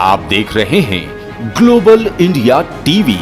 आप देख रहे हैं ग्लोबल इंडिया टीवी।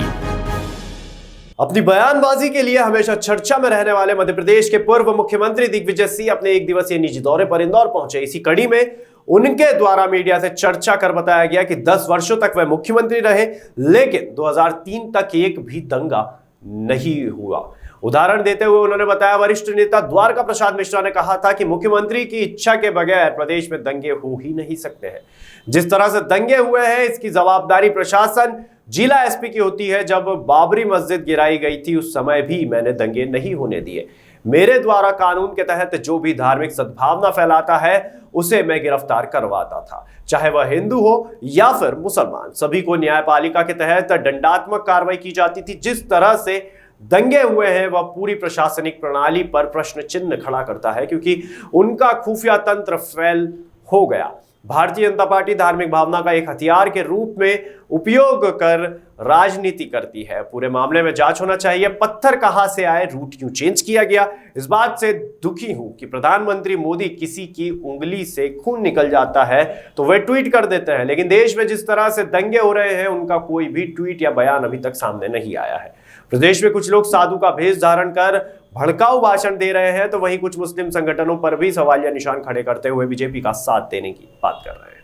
अपनी बयानबाजी के लिए हमेशा चर्चा में रहने वाले मध्य प्रदेश के पूर्व मुख्यमंत्री दिग्विजय सिंह अपने एक दिवसीय निजी दौरे पर इंदौर पहुंचे। इसी कड़ी में उनके द्वारा मीडिया से चर्चा कर बताया गया कि 10 वर्षों तक वह मुख्यमंत्री रहे, लेकिन 2003 तक एक भी दंगा नहीं हुआ। उदाहरण देते हुए उन्होंने बताया, वरिष्ठ नेता द्वारका प्रसाद मिश्रा ने कहा था कि मुख्यमंत्री की इच्छा के बगैर प्रदेश में दंगे हो ही नहीं सकते हैं। जिस तरह से दंगे हुए हैं, इसकी जवाबदारी प्रशासन जिला एसपी की होती है। जब बाबरी मस्जिद गिराई गई थी, उस समय भी मैंने दंगे नहीं होने दिए। मेरे द्वारा कानून के तहत जो भी धार्मिक सद्भावना फैलाता है उसे मैं गिरफ्तार करवाता था, चाहे वह हिंदू हो या फिर मुसलमान। सभी को न्यायपालिका के तहत दंडात्मक कार्रवाई की जाती थी। जिस तरह से दंगे हुए हैं वह पूरी प्रशासनिक प्रणाली पर प्रश्न चिन्ह खड़ा करता है, क्योंकि उनका खुफिया तंत्र फेल हो गया। भारतीय जनता पार्टी धार्मिक भावना का एक हथियार के रूप में उपयोग कर राजनीति करती है। पूरे मामले में जांच होना चाहिए। पत्थर कहां से आए, रूट क्यों चेंज किया गया। इस बात से दुखी हूं कि प्रधानमंत्री मोदी किसी की उंगली से खून निकल जाता है तो वे ट्वीट कर देते हैं, लेकिन देश में जिस तरह से दंगे हो रहे हैं उनका कोई भी ट्वीट या बयान अभी तक सामने नहीं आया है। प्रदेश में कुछ लोग साधु का भेष धारण कर भड़काऊ भाषण दे रहे हैं, तो वहीं कुछ मुस्लिम संगठनों पर भी सवालिया निशान खड़े करते हुए बीजेपी का साथ देने की बात कर रहे हैं।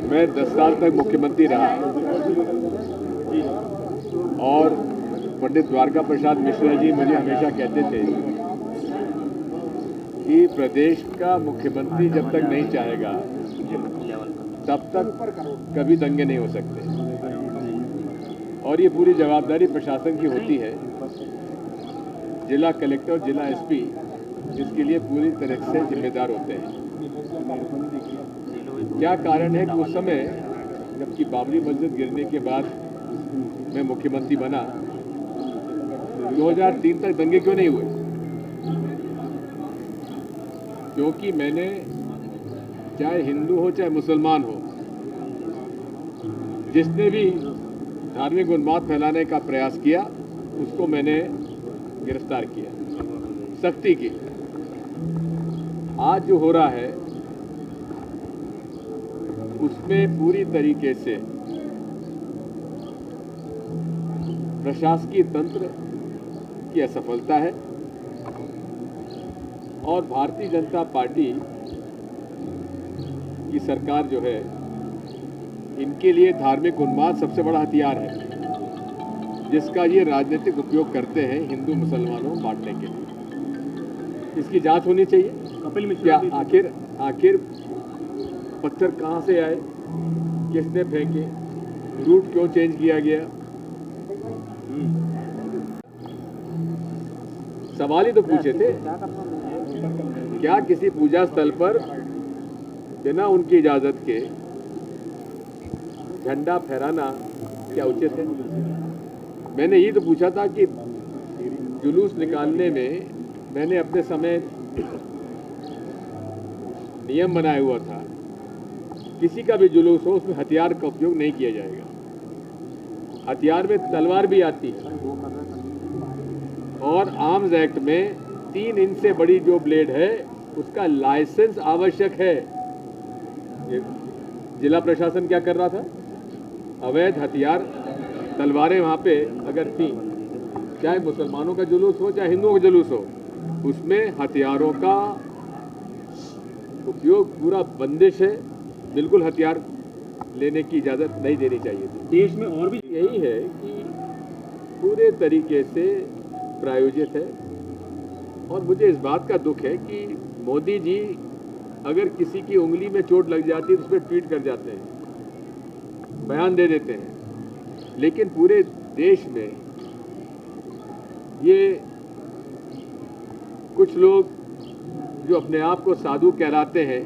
मैं 10 साल तक मुख्यमंत्री रहा और पंडित द्वारका प्रसाद मिश्रा जी मुझे हमेशा कहते थे कि प्रदेश का मुख्यमंत्री जब तक नहीं चाहेगा तब तक कभी दंगे नहीं हो सकते, और ये पूरी जवाबदारी प्रशासन की होती है। जिला कलेक्टर और जिला एसपी इसके लिए पूरी तरह से जिम्मेदार होते हैं। क्या कारण है कि उस समय जबकि बाबरी मस्जिद गिरने के बाद मैं मुख्यमंत्री बना, 2003 तक दंगे क्यों नहीं हुए? क्योंकि मैंने, चाहे हिंदू हो चाहे मुसलमान हो, जिसने भी धार्मिक उन्माद फैलाने का प्रयास किया उसको मैंने गिरफ्तार किया, सख्ती की। आज जो हो रहा है उसमें पूरी तरीके से प्रशासकीय तंत्र की असफलता है, और भारतीय जनता पार्टी की सरकार जो है, इनके लिए धार्मिक उन्माद सबसे बड़ा हथियार है, जिसका ये राजनीतिक उपयोग करते हैं हिंदू मुसलमानों को बांटने के लिए। इसकी जांच होनी चाहिए। क्या आखिर पत्थर कहां से आए, किसने फेंके, रूट क्यों चेंज किया गया। सवाल ही तो पूछे थे। क्या किसी पूजा स्थल पर बिना उनकी इजाजत के झंडा फहराना क्या उचित है? मैंने ये तो पूछा था कि जुलूस निकालने में मैंने अपने समय नियम बनाया हुआ था, किसी का भी जुलूस हो उसमें हथियार का उपयोग नहीं किया जाएगा। हथियार में तलवार भी आती है, और आर्म्स एक्ट में 3 इंच से बड़ी जो ब्लेड है उसका लाइसेंस आवश्यक है। जिला प्रशासन क्या कर रहा था? अवैध हथियार, तलवारें वहाँ पे अगर थी, चाहे मुसलमानों का जुलूस हो चाहे हिंदुओं का जुलूस हो, उसमें हथियारों का उपयोग पूरा बंदिश है। बिल्कुल हथियार लेने की इजाज़त नहीं देनी चाहिए थी। देश में और भी यही है कि पूरे तरीके से प्रायोजित है, और मुझे इस बात का दुख है कि मोदी जी अगर किसी की उंगली में चोट लग जाती है तो उस पर ट्वीट कर जाते हैं, बयान दे देते हैं, लेकिन पूरे देश में ये कुछ लोग जो अपने आप को साधु कहलाते हैं,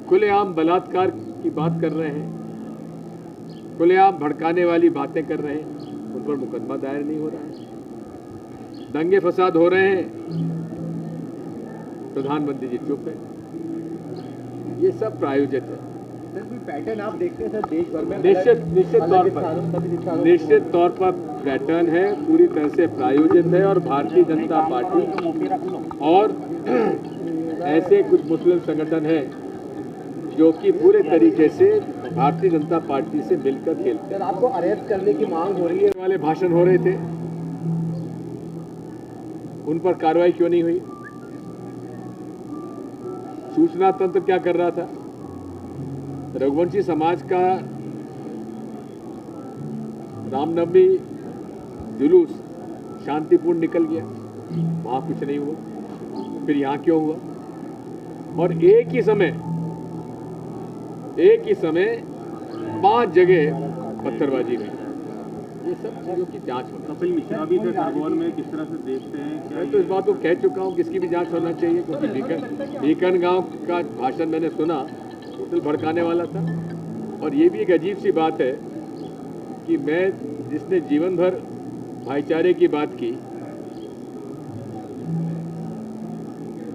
खुलेआम बलात्कार की बात कर रहे हैं, खुलेआम भड़काने वाली बातें कर रहे हैं, उन पर मुकदमा दायर नहीं हो रहा है। दंगे फसाद हो रहे हैं, प्रधानमंत्री जी चुप है। ये सब प्रायोजित है। पैटर्न आप देखते हैं सर देश भर में? निश्चित तौर पर पैटर्न है, पूरी तरह से प्रायोजित है, और भारतीय जनता पार्टी और ऐसे कुछ मुस्लिम संगठन हैं जो कि पूरे तरीके से भारतीय जनता पार्टी से मिलकर खेलते सर आपको अरेस्ट करने की मांग हो रही है। वाले भाषण हो रहे थे, उन पर कार्रवाई क्यों नहीं हुई? सूचना तंत्र क्या कर रहा था? रघुवंशी समाज का रामनवमी जुलूस शांतिपूर्ण निकल गया, वहां कुछ नहीं हुआ, फिर यहां क्यों हुआ? और एक ही समय 5 जगह पत्थरबाजी हुई। ये सब चीजों की जांच होनी कपिल मिश्रा भी थे खरगोन में, किस तरह से देखते हैं? क्या मैं तो इस बात को कह चुका हूं कि इसकी भी जांच होना चाहिए, क्योंकि बीकन गांव का भाषण मैंने सुना, टोटल भड़काने वाला था। और ये भी एक अजीब सी बात है कि मैं जिसने जीवन भर भाईचारे की बात की,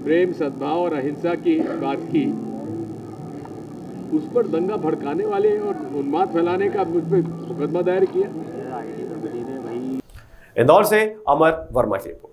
प्रेम सद्भाव और अहिंसा की बात की, उस पर दंगा भड़काने वाले और उन्माद फैलाने का मुझ पर मुकदमा दायर किया। इंदौर से अमर वर्मा की रिपोर्ट।